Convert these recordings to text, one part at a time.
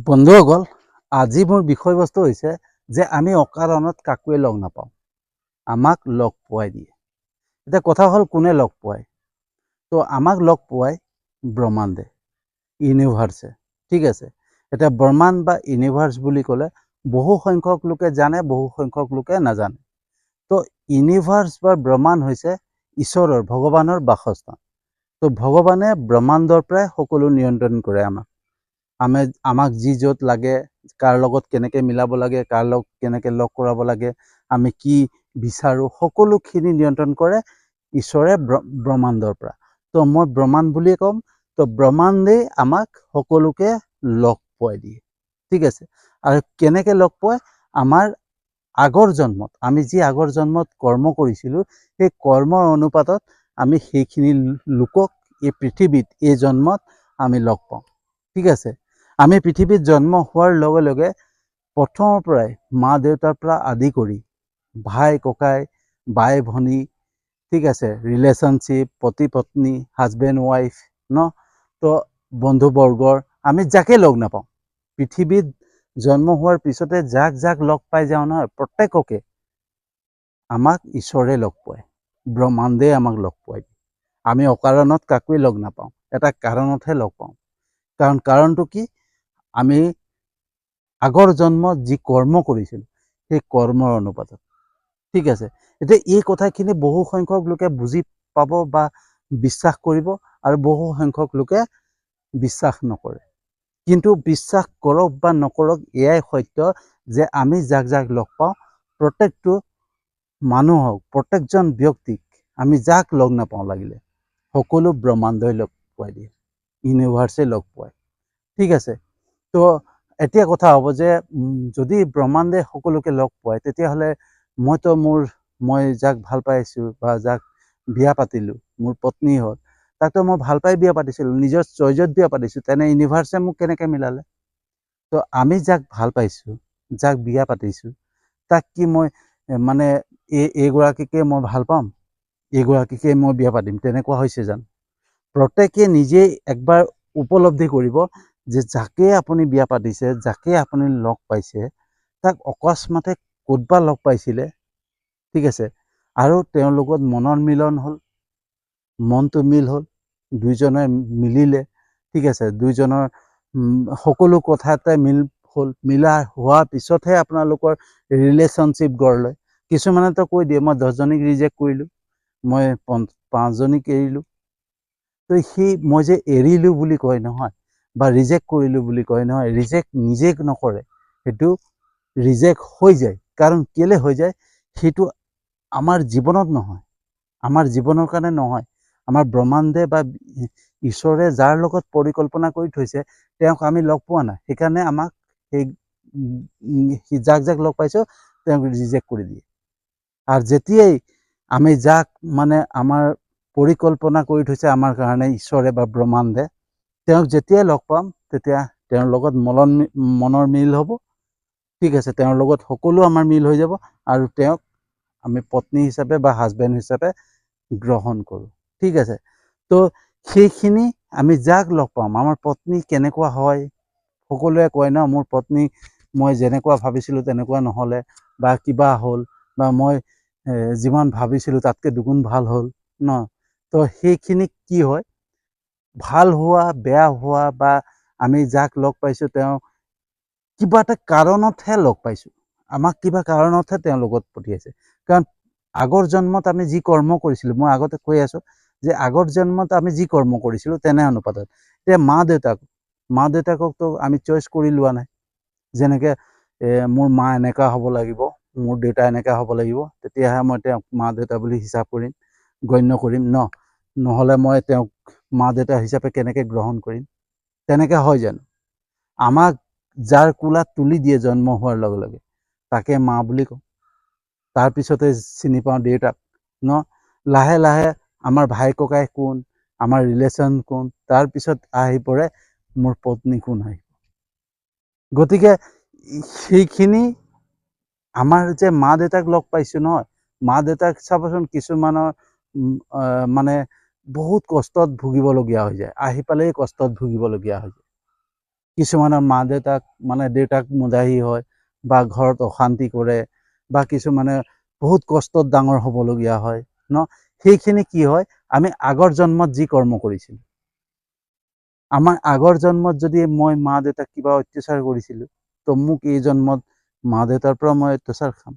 বন্ধুসকল, আজি মোৰ বিষয়বস্তু হৈছে যে আমি অকাৰণত কাকোৱে লগ নাপাওঁ, আমাক লগ পোৱাই দিয়ে। এতিয়া কথা হ'ল কোনে লগ পোৱায়? তো আমাক লগ পোৱায় ব্ৰহ্মাণ্ডে, ইউনিভাৰ্ছে। ঠিক আছে, এতিয়া ব্ৰহ্মাণ্ড বা ইউনিভাৰ্ছ বুলি ক'লে বহু সংখ্যক লোকে জানে, বহু সংখ্যক লোকে নাজানে। তো ইউনিভাৰ্ছ বা ব্ৰহ্মাণ্ড হৈছে ঈশ্বৰৰ, ভগৱানৰ বাসস্থান। তো ভগৱানে ব্ৰহ্মাণ্ডৰ পৰাই সকলো নিয়ন্ত্ৰণ কৰে আমাক যি য'ত লাগে, কাৰ লগত কেনেকৈ মিলাব লাগে, কাৰ লগত কেনেকৈ লগ কৰাব লাগে, আমি কি বিচাৰোঁ, সকলোখিনি নিয়ন্ত্ৰণ কৰে ঈশ্বৰে ব্ৰহ্মাণ্ডৰ পৰা। তো মই ব্ৰহ্মাণ্ড বুলিয়ে ক'ম। তো ব্ৰহ্মাণ্ডেই আমাক সকলোকে লগ পোৱাই দিয়ে। ঠিক আছে, আৰু কেনেকৈ লগ পোৱায়? আমাৰ আগৰ জন্মত, আমি যি আগৰ জন্মত কৰ্ম কৰিছিলোঁ, সেই কৰ্মৰ অনুপাতত আমি সেইখিনি লোকক এই পৃথিৱীত, এই জন্মত আমি লগ পাওঁ। ঠিক আছে, আমি পৃথিৱীত জন্ম হোৱাৰ লগে লগে প্ৰথমৰ পৰাই মা দেউতাৰ পৰা আদি কৰি ভাই ককাই, বাই ভনী, ঠিক আছে, ৰিলেশ্যনশ্বিপ, পতি পত্নী, হাজবেণ্ড ৱাইফ তো বন্ধুবৰ্গৰ আমি যাকে লগ নাপাওঁ, পৃথিৱীত জন্ম হোৱাৰ পিছতে যাক যাক লগ পাই যাওঁ নহয়, প্ৰত্যেককে আমাক ঈশ্বৰে লগ পোৱায়, ব্ৰহ্মাণ্ডে আমাক লগ পোৱায়। আমি অকাৰণত কাকোৱে লগ নাপাওঁ, এটা কাৰণতহে লগ পাওঁ। কাৰণটো কি? আমি আগৰ জন্মত যি কৰ্ম কৰিছিলোঁ, সেই কৰ্মৰ অনুপাতত। ঠিক আছে, এতিয়া এই কথাখিনি বহু সংখ্যক লোকে বুজি পাব বা বিশ্বাস কৰিব, আৰু বহু সংখ্যক লোকে বিশ্বাস নকৰে। কিন্তু বিশ্বাস কৰক বা নকৰক, এয়াই সত্য যে আমি যাক যাক লগ পাওঁ, প্ৰত্যেকটো মানুহক, প্ৰত্যেকজন ব্যক্তিক আমি যাক লগ নাপাওঁ লাগিলে, সকলো ব্ৰহ্মাণ্ডই লগ পোৱাই দিয়ে, ইউনিভাৰ্ছে লগ পোৱায়। ঠিক আছে, তো এতিয়া কথা হ'ব যে যদি ব্ৰহ্মাণ্ডে সকলোকে লগ পোৱায়, তেতিয়াহ'লে মই যাক ভাল পাই আছোঁ বা যাক বিয়া পাতিলোঁ, মোৰ পত্নী হ'ল, তাকতো মই ভাল পাই বিয়া পাতিছিলোঁ, নিজৰ চইজত বিয়া পাতিছোঁ, তেনে ইউনিভাৰ্ছে মোক কেনেকৈ মিলালে? তো আমি যাক ভাল পাইছোঁ, যাক বিয়া পাতিছোঁ, তাক কি মই মানে এইগৰাকীকে মই ভাল পাম, এইগৰাকীকে মই বিয়া পাতিম, তেনেকুৱা হৈছে জানো? প্ৰত্যেকে নিজেই একবাৰ উপলব্ধি কৰিব যে যাকে আপুনি বিয়া পাতিছে, যাকে আপুনি লগ পাইছে, তাক অকস্মাতে ক'তবা লগ পাইছিলে, ঠিক আছে, আৰু তেওঁৰ লগত মনৰ মিলন হ'ল, মনটো মিল হ'ল, দুইজনে মিলিলে, ঠিক আছে, দুইজনৰ সকলো কথাতে মিল হ'ল, মিলা হোৱাৰ পিছতহে আপোনালোকৰ ৰিলেশ্যনশ্বিপ গঢ় লয়। কিছুমানেতো কৈ দিয়ে মই 10জনীক ৰিজেক্ট কৰিলোঁ, মই 5জনীক এৰিলোঁ। তো মই যে এৰিলোঁ বুলি কয় নহয়, বা ৰিজেক্ট কৰিলোঁ বুলি কয় নহয়, ৰিজেক্ট নিজে নকৰে, সেইটো ৰিজেক্ট হৈ যায়। কাৰণ কেলে হৈ যায়? সেইটো আমাৰ জীৱনত নহয়, আমাৰ জীৱনৰ কাৰণে নহয়, আমাৰ ব্ৰহ্মাণ্ডে বা ঈশ্বৰে যাৰ লগত পৰিকল্পনা কৰি থৈছে, তেওঁক আমি লগ পোৱা নাই। সেইকাৰণে আমাক সেই যাক যাক লগ পাইছোঁ, তেওঁক ৰিজেক্ট কৰি দিয়ে। আৰু যেতিয়াই আমি যাক মানে আমাৰ পৰিকল্পনা কৰি থৈছে আমাৰ কাৰণে ঈশ্বৰে বা ব্ৰহ্মাণ্ডে, তেওঁক যেতিয়াই লগ পাম, তেতিয়া তেওঁৰ লগত মনৰ মিল হ'ব। ঠিক আছে, তেওঁৰ লগত সকলো আমাৰ মিল হৈ যাব, আৰু তেওঁক আমি পত্নী হিচাপে বা হাজবেণ্ড হিচাপে গ্ৰহণ কৰোঁ। ঠিক আছে, তো সেইখিনি আমি যাক লগ পাম, আমাৰ পত্নী কেনেকুৱা হয়, সকলোৱে কয় ন, মোৰ পত্নী মই যেনেকুৱা ভাবিছিলোঁ তেনেকুৱা নহ'লে, বা কিবা হ'ল, বা মই যিমান ভাবিছিলোঁ তাতকৈ দুগুণ ভাল হ'ল তো সেইখিনি কি হয়? ভাল হোৱা, বেয়া হোৱা, বা আমি যাক লগ পাইছোঁ তেওঁ কিবা এটা কাৰণতহে লগ পাইছোঁ, আমাক কিবা কাৰণতহে তেওঁ লগত পঠিয়াইছে। কাৰণ আগৰ জন্মত আমি যি কৰ্ম কৰিছিলোঁ, মই আগতে কৈ আছোঁ যে আগৰ জন্মত আমি যি কৰ্ম কৰিছিলোঁ তেনে অনুপাতত। এতিয়া মা দেউতাককতো আমি চইচ কৰি লোৱা নাই, যেনেকৈ মোৰ মা এনেকুৱা হ'ব লাগিব, মোৰ দেউতা এনেকুৱা হ'ব লাগিব, তেতিয়াহে মই তেওঁক মা দেউতা বুলি হিচাপ কৰিম, গণ্য কৰিম নহ'লে মই তেওঁক মা দেউতা হিচাপে কেনেকৈ গ্ৰহণ কৰিম? তেনেকৈ হয় জানো? আমাক যাৰ কোলাত তুলি দিয়ে জন্ম হোৱাৰ লগে লগে, তাকে মা বুলি কওঁ, তাৰপিছতে চিনি পাওঁ দেউতাক লাহে লাহে আমাৰ ভাই ককাই কোন, আমাৰ ৰিলেশ্যন কোন, তাৰপিছত আহি পৰে মোৰ পত্নী কোন আহিব। গতিকে সেইখিনি আমাৰ যে মা দেউতাক লগ পাইছোঁ নহয়, মা দেউতাক চাবচোন কিছুমানৰ মানে বহুত কষ্টত ভুগিবলগীয়া হৈ যায়, আহি পালেই কষ্টত ভুগিবলগীয়া হৈ যায়। কিছুমানৰ মা দেউতাক মানে দেউতাক মুদাহী হয় বা ঘৰত অশান্তি কৰে বা কিছুমানে বহুত কষ্টত ডাঙৰ হ'বলগীয়া হয় ন, সেইখিনি কি হয় আমি আগৰ জন্মত যি কৰ্ম কৰিছিলোঁ, আমাৰ আগৰ জন্মত যদি মই মা দেউতাক কিবা অত্যাচাৰ কৰিছিলোঁ, তো মোক এই জন্মত মা দেউতাৰ পৰা মই অত্যাচাৰ খাম।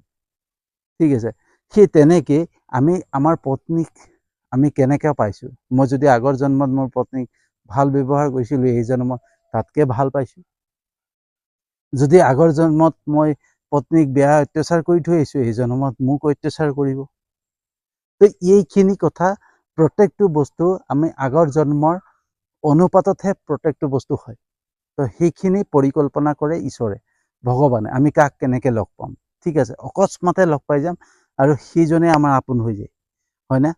ঠিক আছে, সেই তেনেকৈ আমি আমাৰ পত্নীক আমি কেনেকৈ পাইছোঁ, মই যদি আগৰ জন্মত মোৰ পত্নীক ভাল ব্যৱহাৰ কৰিছিলোঁ, এই জন্মত তাতকৈ ভাল পাইছোঁ। যদি আগৰ জন্মত মই পত্নীক বেয়া অত্যাচাৰ কৰি থৈ আহিছোঁ, এই জন্মত মোক অত্যাচাৰ কৰিব। তো এইখিনি কথা প্ৰত্যেকটো বস্তু আমি আগৰ জন্মৰ অনুপাততহে প্ৰত্যেকটো বস্তু হয়। তো সেইখিনি পৰিকল্পনা কৰে ঈশ্বৰে, ভগৱানে, আমি কাক কেনেকৈ লগ পাম। ঠিক আছে, অকস্মাতে লগ পাই যাম আৰু সেইজনে আমাৰ আপোন হৈ যায়, হয়নে?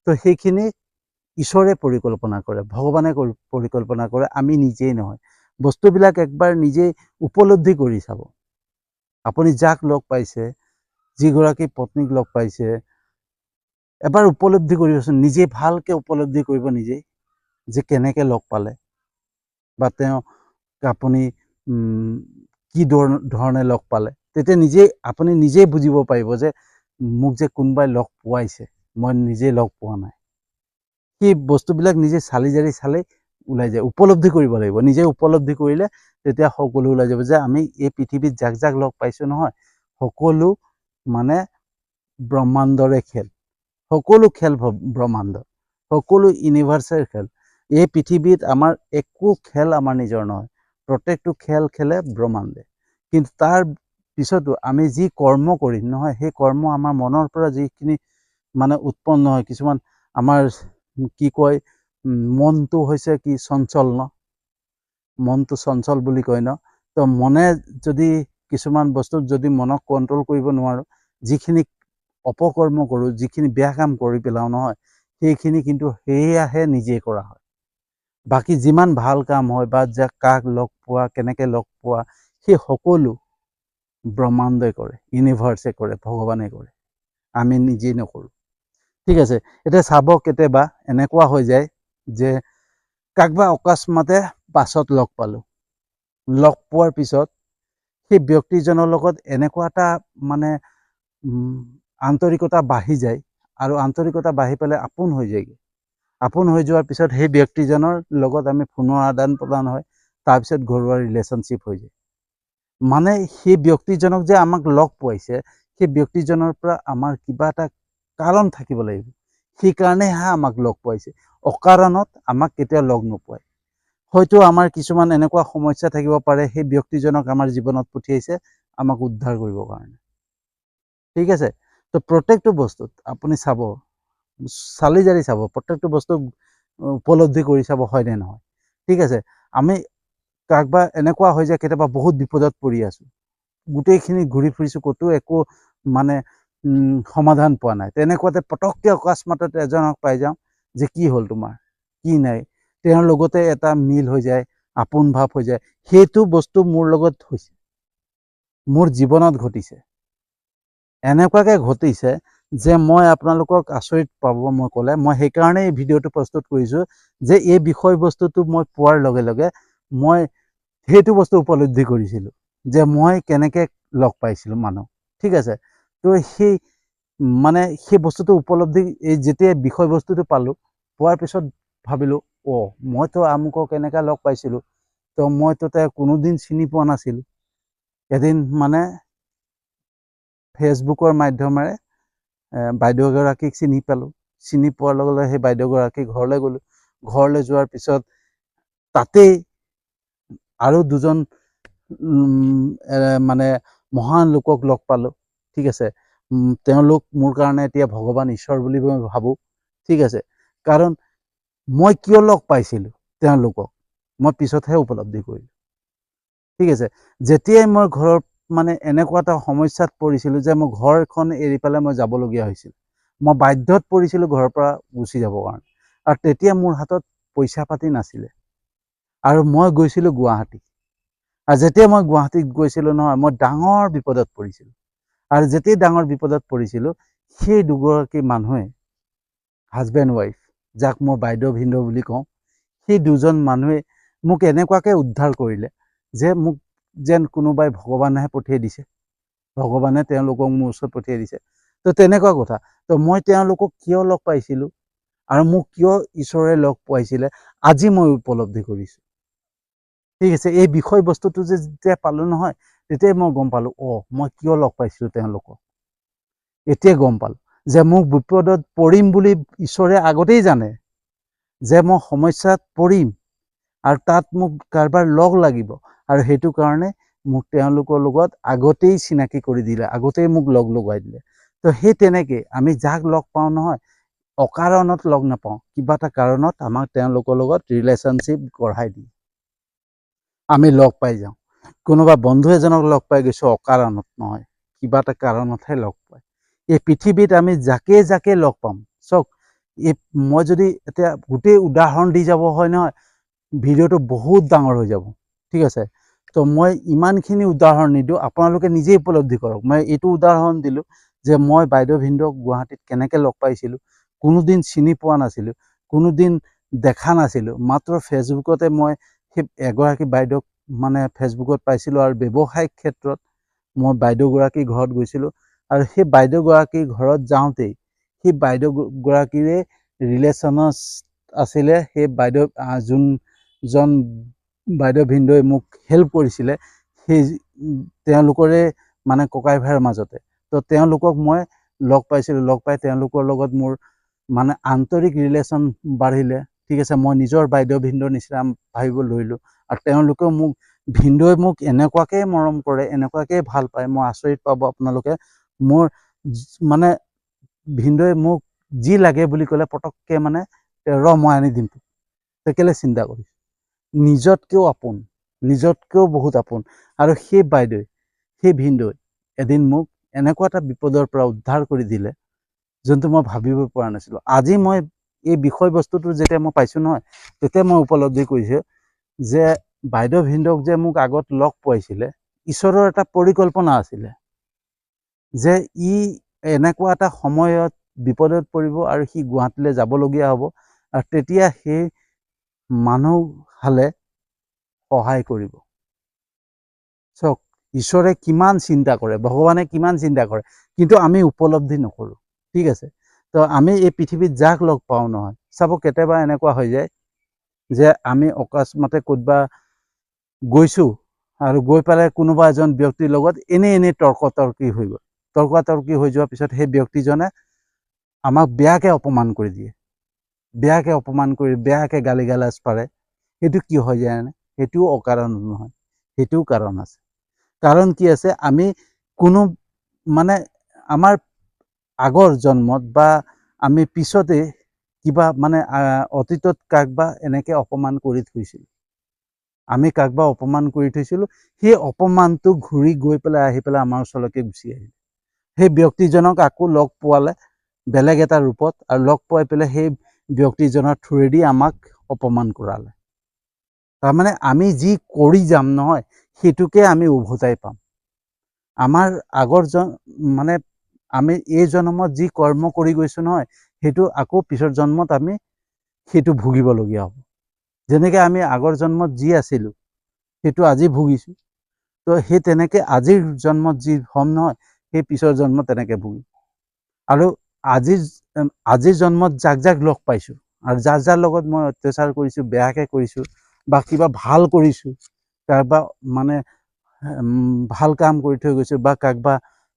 তো সেইখিনি ঈশ্বৰে পৰিকল্পনা কৰে, ভগৱানে পৰিকল্পনা কৰে, আমি নিজেই নহয়। বস্তুবিলাক একবাৰ নিজেই উপলব্ধি কৰি চাব। আপুনি যাক লগ পাইছে, যিগৰাকী পত্নীক লগ পাইছে, এবাৰ উপলব্ধি কৰিবচোন, নিজে ভালকৈ উপলব্ধি কৰিব নিজেই যে কেনেকৈ লগ পালে বা তেওঁক আপুনি কি ধৰণে লগ পালে। তেতিয়া নিজেই আপুনি নিজেই বুজিব পাৰিব যে মোক যে কোনোবাই লগ পোৱাইছে, মই নিজেই লগ পোৱা নাই। সেই বস্তুবিলাক নিজে চালি জাৰি চালে ওলাই যায়, উপলব্ধি কৰিব লাগিব। নিজে উপলব্ধি কৰিলে তেতিয়া সকলো ওলাই যাব যে আমি এই পৃথিৱীত যাক যাক লগ পাইছোঁ নহয়, সকলো মানে ব্ৰহ্মাণ্ডৰে খেল, সকলো খেল ব্ৰহ্মাণ্ড, সকলো ইউনিভাৰ্চেল খেল। এই পৃথিৱীত আমাৰ একো খেল আমাৰ নিজৰ নহয়, প্ৰত্যেকটো খেল খেলে ব্ৰহ্মাণ্ডে। কিন্তু তাৰ পিছতো আমি যি কৰ্ম কৰিম নহয়, সেই কৰ্ম আমাৰ মনৰ পৰা যিখিনি মানে উৎপন্ন হয়, কিছুমান আমাৰ কি কয় মনটো হৈছে কি চঞ্চল ন, মনটো চঞ্চল বুলি কয় ন। তো মনে যদি কিছুমান বস্তুত যদি মনক কণ্ট্ৰল কৰিব নোৱাৰোঁ, যিখিনি অপকৰ্ম কৰোঁ, যিখিনি বেয়া কাম কৰি পেলাওঁ নহয়, সেইখিনি কিন্তু সেয়াহে নিজে কৰা হয়। বাকী যিমান ভাল কাম হয় বা কাক লগ পোৱা, কেনেকৈ লগ পোৱা, সেই সকলো ব্ৰহ্মাণ্ডই কৰে, ইউনিভাৰ্ছে কৰে, ভগৱানে কৰে, আমি নিজেই নকৰোঁ। ঠিক আছে, এতিয়া চাব কেতিয়াবা এনেকুৱা হৈ যায় যে কাকবা অকস্মাতে বাছত লগ পালোঁ, লগ পোৱাৰ পিছত সেই ব্যক্তিজনৰ লগত এনেকুৱা এটা মানে আন্তৰিকতা বাঢ়ি যায়, আৰু আন্তৰিকতা বাঢ়ি পেলাই আপোন হৈ যায়গৈ। আপোন হৈ যোৱাৰ পিছত সেই ব্যক্তিজনৰ লগত আমি ফোনৰ আদান প্ৰদান হয়, তাৰপিছত ঘৰুৱা ৰিলেশ্যনশ্বিপ হৈ যায়। মানে সেই ব্যক্তিজনক যে আমাক লগ পোৱাইছে, সেই ব্যক্তিজনৰ পৰা আমাৰ কিবা এটা কাৰণ থাকিব লাগিব, সেইকাৰণেহে আমাক লগ পোৱাইছে। অকাৰণত আমাক কেতিয়াও লগ নোপোৱায়। হয়তো আমাৰ কিছুমান এনেকুৱা সমস্যা থাকিব পাৰে, সেই ব্যক্তিজনক আমাৰ জীৱনত পঠিয়াইছে আমাক উদ্ধাৰ কৰিবৰ কাৰণে। ঠিক আছে, তো প্ৰত্যেকটো বস্তুত আপুনি চাব, চালি জাৰি চাব, প্ৰত্যেকটো বস্তু উপলব্ধি কৰি চাব, হয়নে নহয়। ঠিক আছে, আমি কাকবা এনেকুৱা হৈ যায় কেতিয়াবা বহুত বিপদত পৰি আছোঁ, গোটেইখিনি ঘূৰি ফুৰিছোঁ, ক'তো একো মানে সমাধান পোৱা নাই। তেনেকুৱাতে পটককৈ অকস্মাততে এজনক পাই যাওঁ যে কি হ'ল তোমাৰ, কি নাই, তেওঁৰ লগতে এটা মিল হৈ যায়, আপোন ভাৱ হৈ যায়। সেইটো বস্তু মোৰ লগত হৈছে, মোৰ জীৱনত ঘটিছে, এনেকুৱাকৈ ঘটিছে যে মই আপোনালোকক আচৰিত পাব মই ক'লে। মই সেইকাৰণে এই ভিডিঅ'টো প্ৰস্তুত কৰিছোঁ যে এই বিষয়বস্তুটো মই পোৱাৰ লগে লগে মই সেইটো বস্তু উপলব্ধি কৰিছিলোঁ যে মই কেনেকৈ লগ পাইছিলোঁ মানুহ। ঠিক আছে, তো সেই মানে সেই বস্তুটো উপলব্ধি, এই যেতিয়া বিষয়বস্তুটো পালোঁ, পোৱাৰ পিছত ভাবিলোঁ, মইতো আমুকক এনেকৈ লগ পাইছিলোঁ, তো মইতো তেওঁক কোনোদিন চিনি পোৱা নাছিলোঁ। এদিন মানে ফেচবুকৰ মাধ্যমেৰে বাইদেউগৰাকীক চিনি পালোঁ। চিনি পোৱাৰ লগে লগে সেই বাইদেউগৰাকী ঘৰলৈ গ'লোঁ। ঘৰলৈ যোৱাৰ পিছত তাতেই আৰু দুজন মানে মহান লোকক লগ পালোঁ। ঠিক আছে, তেওঁলোক মোৰ কাৰণে এতিয়া ভগৱান ঈশ্বৰ বুলি মই ভাবোঁ। ঠিক আছে, কাৰণ মই কিয় লগ পাইছিলোঁ তেওঁলোকক মই পিছতহে উপলব্ধি কৰিলোঁ। ঠিক আছে, যেতিয়াই মই ঘৰত মানে এনেকুৱা এটা সমস্যাত পৰিছিলোঁ যে মই ঘৰখন এৰি পেলাই মই যাবলগীয়া হৈছিল, মই বাধ্যত পৰিছিলোঁ ঘৰৰ পৰা গুচি যাবৰ কাৰণে, আৰু তেতিয়া মোৰ হাতত পইচা পাতি নাছিলে, আৰু মই গৈছিলোঁ গুৱাহাটী। আৰু যেতিয়া মই গুৱাহাটীত গৈছিলোঁ নহয়, মই ডাঙৰ বিপদত পৰিছিলোঁ। আৰু যেতিয়াই ডাঙৰ বিপদত পৰিছিলোঁ, সেই দুগৰাকী মানুহে, হাজবেণ্ড ৱাইফ, যাক মই বাইদেউ ভিনদেউ বুলি কওঁ, সেই দুজন মানুহে মোক এনেকুৱাকৈ উদ্ধাৰ কৰিলে যে মোক যেন কোনোবাই ভগৱানেহে পঠিয়াই দিছে, ভগৱানে তেওঁলোকক মোৰ ওচৰত পঠিয়াই দিছে। তো তেনেকুৱা কথা। তো মই তেওঁলোকক কিয় লগ পাইছিলোঁ আৰু মোক কিয় ঈশ্বৰে লগ পোৱাইছিলে, আজি মই উপলব্ধি কৰিছোঁ। ঠিক আছে, এই বিষয়বস্তুটো যে যেতিয়া পালোঁ নহয়, তেতিয়াই মই গম পালোঁ, মই কিয় লগ পাইছিলোঁ তেওঁলোকক। এতিয়া গম পালোঁ যে মোক বিপদত পৰিম বুলি ঈশ্বৰে আগতেই জানে, যে মই সমস্যাত পৰিম আৰু তাত মোক কাৰোবাৰ লগ লাগিব, আৰু সেইটো কাৰণে মোক তেওঁলোকৰ লগত আগতেই চিনাকি কৰি দিলে, আগতেই মোক লগ লগাই দিলে। তো সেই তেনেকৈ আমি যাক লগ পাওঁ নহয়, অকাৰণত লগ নাপাওঁ, কিবা এটা কাৰণত আমাক তেওঁলোকৰ লগত ৰিলেশ্যনশ্বিপ গঢ়াই দিয়ে, আমি লগ পাই যাওঁ। কোনোবা বন্ধু এজনক লগ পাই গৈছোঁ অকাৰণত নহয়, কিবা এটা কাৰণতহে লগ পায়। এই পৃথিৱীত আমি যাকে যাকে লগ পাম, চাওক, এই মই যদি এতিয়া গোটেই উদাহৰণ দি যাব হয় নহয়, ভিডিঅ'টো বহুত ডাঙৰ হৈ যাব। ঠিক আছে, তো মই ইমানখিনি উদাহৰণ নিদিওঁ, আপোনালোকে নিজেই উপলব্ধি কৰক। মই এইটো উদাহৰণ দিলোঁ যে মই বাইদেউ ভিনদেউক গুৱাহাটীত কেনেকৈ লগ পাইছিলোঁ, কোনোদিন চিনি পোৱা নাছিলোঁ, কোনোদিন দেখা নাছিলোঁ, মাত্ৰ ফেচবুকতে মই সেই এগৰাকী বাইদেউক মানে ফেচবুকত পাইছিলোঁ, আৰু ব্যৱসায়িক ক্ষেত্ৰত মই বাইদেউগৰাকীৰ ঘৰত গৈছিলোঁ, আৰু সেই বাইদেউগৰাকীৰ ঘৰত যাওঁতেই সেই বাইদেউগৰাকীৰে ৰিলেশ্যনত আছিলে সেই বাইদেউ, যোনজন বাইদেউ ভিনদেউৱে মোক হেল্প কৰিছিলে, সেই তেওঁলোকৰে মানে ককাই ভাইৰ মাজতে। তো তেওঁলোকক মই লগ পাইছিলোঁ, লগ পাই তেওঁলোকৰ লগত মোৰ মানে আন্তৰিক ৰিলেশ্যন বাঢ়িলে। ঠিক আছে, মই নিজৰ বাইদেউ ভিনদেউৰ নিচিনা ভাবিব ধৰিলোঁ, আৰু তেওঁলোকেও মোক, ভিনদেউৱে মোক এনেকুৱাকৈ মৰম কৰে, এনেকুৱাকৈ ভাল পায়, মই আচৰিত পাব আপোনালোকে। মোৰ মানে ভিনদেউৱে মোক যি লাগে বুলি ক'লে পটককৈ মানে মই আনি দিম, কেলৈ চিন্তা কৰিছোঁ, নিজতকৈও আপোন, নিজতকৈও বহুত আপোন। আৰু সেই বাইদেউ, সেই ভিনদেউৱে এদিন মোক এনেকুৱা এটা বিপদৰ পৰা উদ্ধাৰ কৰি দিলে, যোনটো মই ভাবিব পৰা নাছিলোঁ। আজি মই এই বিষয়বস্তুটো যেতিয়া মই পাইছোঁ নহয়, তেতিয়া মই উপলব্ধি কৰিছোঁ যে বাইদেউ ভিনদেউক যে মোক আগত লগ পোৱাইছিলে, ঈশ্বৰৰ এটা পৰিকল্পনা আছিলে, যে ই এনেকুৱা এটা সময়ত বিপদত পৰিব আৰু সি গুৱাহাটীলৈ যাবলগীয়া হ'ব, আৰু তেতিয়া সেই মানুহহালে সহায় কৰিব। চাওক, ঈশ্বৰে কিমান চিন্তা কৰে, ভগৱানে কিমান চিন্তা কৰে, কিন্তু আমি উপলব্ধি নকৰোঁ। ঠিক আছে, তো আমি এই পৃথিৱীত যাক লগ পাওঁ নহয়, চাব কেতিয়াবা এনেকুৱা হৈ যায় যে আমি অকস্মাতে ক'ৰবাত গৈছোঁ, আৰু গৈ পেলাই কোনোবা এজন ব্যক্তিৰ লগত এনেই তৰ্কতৰ্কি হৈ গ'ল, তৰ্কাতৰ্কি হৈ যোৱাৰ পিছত সেই ব্যক্তিজনে আমাক বেয়াকৈ অপমান কৰি দিয়ে, বেয়াকৈ অপমান কৰি বেয়াকৈ গালি গালাজ পাৰে। সেইটো কি হয় জানেনে? সেইটোও অকাৰণ নহয়, সেইটোও কাৰণ আছে। কাৰণ কি আছে, আমি কোনো মানে আমাৰ আগৰ জন্মত বা আমি পিছতে কিবা মানে অতীতত কাকবা এনেকৈ অপমান কৰি থৈছিলোঁ, আমি কাকবা অপমান কৰি থৈছিলোঁ, সেই অপমানটো ঘূৰি গৈ পেলাই আহি পেলাই আমাৰ ওচৰলৈকে গুচি আহিল। সেই ব্যক্তিজনক আকৌ লগ পোৱালে বেলেগ এটা ৰূপত, আৰু লগ পোৱাই পেলাই সেই ব্যক্তিজনৰ থ্ৰুৱেদি আমাক অপমান কৰালে। তাৰমানে আমি যি কৰি যাম নহয়, সেইটোকে আমি উভতাই পাম। আমাৰ আগৰ মানে আমি এই জন্মত যি কৰ্ম কৰি গৈছোঁ নহয়, সেইটো আকৌ পিছৰ জন্মত আমি সেইটো ভুগিবলগীয়া হ'ব। যেনেকৈ আমি আগৰ জন্মত যি আছিলোঁ সেইটো আজি ভুগিছোঁ, তো সেই তেনেকৈ আজিৰ জন্মত যি হ'ম নহয়, সেই পিছৰ জন্মত তেনেকৈ ভুগিম। আৰু আজিৰ জন্মত যাক যাক লগ পাইছোঁ, আৰু যাৰ লগত মই অত্যাচাৰ কৰিছোঁ, বেয়াকৈ কৰিছোঁ, বা কিবা ভাল কৰিছোঁ, কাৰোবা মানে ভাল কাম কৰি থৈ গৈছোঁ, বা কাৰোবা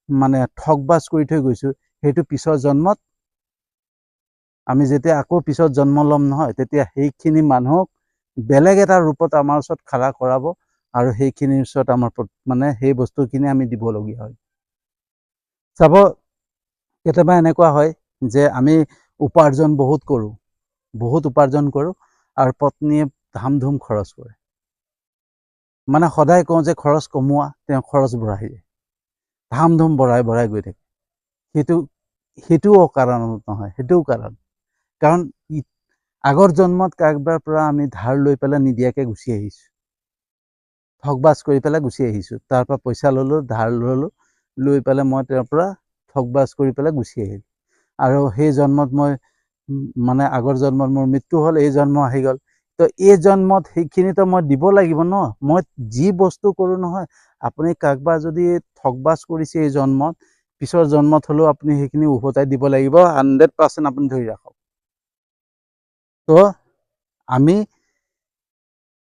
মানে ঠগবাজ কৰি থৈ গৈছোঁ, সেইটো পিছৰ জন্মত আমি যেতিয়া আকৌ পিছত জন্ম ল'ম নহয়, তেতিয়া সেইখিনি মানুহক বেলেগ এটা ৰূপত আমাৰ ওচৰত খাৰা কৰাব, আৰু সেইখিনিৰ ওচৰত আমাৰ মানে সেই বস্তুখিনি আমি দিবলগীয়া হয়। চাব, কেতিয়াবা এনেকুৱা হয় যে আমি উপাৰ্জন বহুত কৰোঁ, আৰু পত্নীয়ে ধাম ধুম খৰচ কৰে। মানে সদায় কওঁ যে খৰচ কমোৱা, তেওঁ খৰচ বঢ়াই যায়, ধাম ধুম বঢ়াই গৈ থাকে। সেইটোও অকাৰণত নহয়, সেইটোও কাৰণ আগৰ জন্মত কাৰোবাৰ পৰা আমি ধাৰ লৈ পেলাই নিদিয়াকৈ গুচি আহিছোঁ, ঠগবাজ কৰি পেলাই গুচি আহিছোঁ, তাৰ পৰা পইচা ল'লোঁ, ধাৰ ল'লোঁ, লৈ পেলাই মই তেওঁৰ পৰা ঠগবাজ কৰি পেলাই গুচি আহিলোঁ। আৰু সেই জন্মত মই মানে আগৰ জন্মত মোৰ মৃত্যু হ'ল, এই জন্ম আহি গ'ল, তো এই জন্মত সেইখিনিতো মই দিব লাগিব ন। মই যি বস্তু কৰোঁ নহয়, আপুনি কাকবাৰ যদি ঠগবাজ কৰিছে এই জন্মত, পিছৰ জন্মত হ'লেও আপুনি সেইখিনি উভতাই দিব লাগিব, 100% আপুনি ধৰি ৰাখক। তো আমি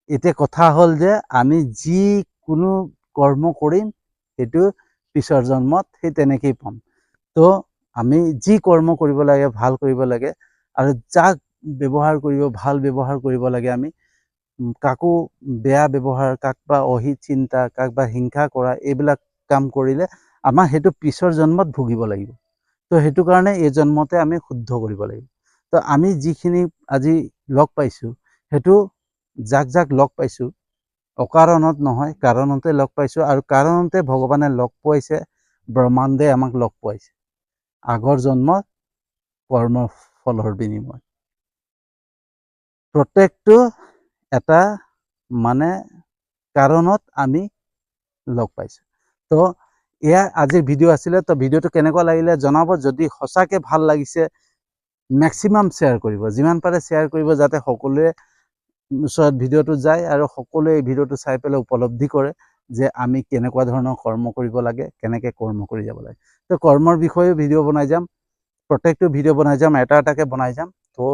এতিয়া কথা হ'ল যে আমি যিকোনো কৰ্ম কৰিম সেইটো পিছৰ জন্মত সেই তেনেকেই পাম। তো আমি যি কৰ্ম কৰিব লাগে ভাল কৰিব লাগে, আৰু যাক ব্যৱহাৰ কৰিব ভাল ব্যৱহাৰ কৰিব লাগে। আমি কাকো বেয়া ব্যৱহাৰ, কাকবা অহিত চিন্তা, কাকবা হিংসা কৰা, এইবিলাক কাম কৰিলে আমাৰ সেইটো পিছৰ জন্মত ভুগিব লাগিব। তো সেইটো কাৰণে এই জন্মতে আমি শুদ্ধ কৰিব লাগিব। তো আমি যিখিনি আজি লগ পাইছোঁ, সেইটো যাক লগ পাইছোঁ অকাৰণত নহয়, কাৰণতে লগ পাইছোঁ, আৰু কাৰণতে ভগৱানে লগ পোৱাইছে, ব্ৰহ্মাণ্ডে আমাক লগ পোৱাইছে আগৰ জন্মত কৰ্মৰ ফলৰ বিনিময়। প্ৰত্যেকটো এটা মানে কাৰণত আমি লগ পাইছোঁ। তো এয়া আজিৰ ভিডিঅ' আছিলে। তো ভিডিঅ'টো কেনেকুৱা লাগিলে জনাব। যদি সঁচাকৈ ভাল লাগিছে মেক্সিমাম শ্বেয়াৰ কৰিব, যিমান পাৰে শ্বেয়াৰ কৰিব, যাতে সকলোৱে ওচৰত ভিডিঅ'টো যায় আৰু সকলোৱে এই ভিডিঅ'টো চাই পেলাই উপলব্ধি কৰে যে আমি কেনেকুৱা ধৰণৰ কৰ্ম কৰিব লাগে, কেনেকৈ কৰ্ম কৰি যাব লাগে। তো কৰ্মৰ বিষয়েও ভিডিঅ' বনাই যাম, প্ৰত্যেকটো ভিডিঅ' বনাই যাম, এটা এটাকৈ বনাই যাম। তো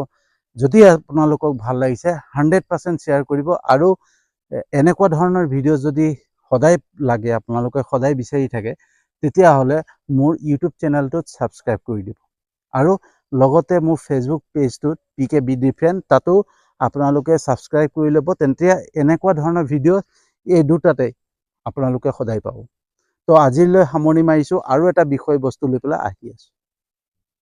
যদি আপোনালোকক ভাল লাগিছে 100% শ্বেয়াৰ কৰিব, আৰু এনেকুৱা ধৰণৰ ভিডিঅ' যদি সদায় লাগে, আপোনালোকে সদায় বিচাৰি থাকে, তেতিয়াহ'লে মোৰ ইউটিউব চেনেলটোত ছাবস্ক্ৰাইব কৰি দিব, আৰু লগতে মোৰ ফেচবুক পেজটোত PK Be Different, তাতো আপোনালোকে ছাবস্ক্ৰাইব কৰি ল'ব। তেন্তে এনেকুৱা ধৰণৰ ভিডিঅ' এই দুটাতে আপোনালোকে সদায় পাব। তো আজিলৈ সামৰণি মাৰিছোঁ, আৰু এটা বিষয়বস্তু লৈ পেলাই আহি আছোঁ।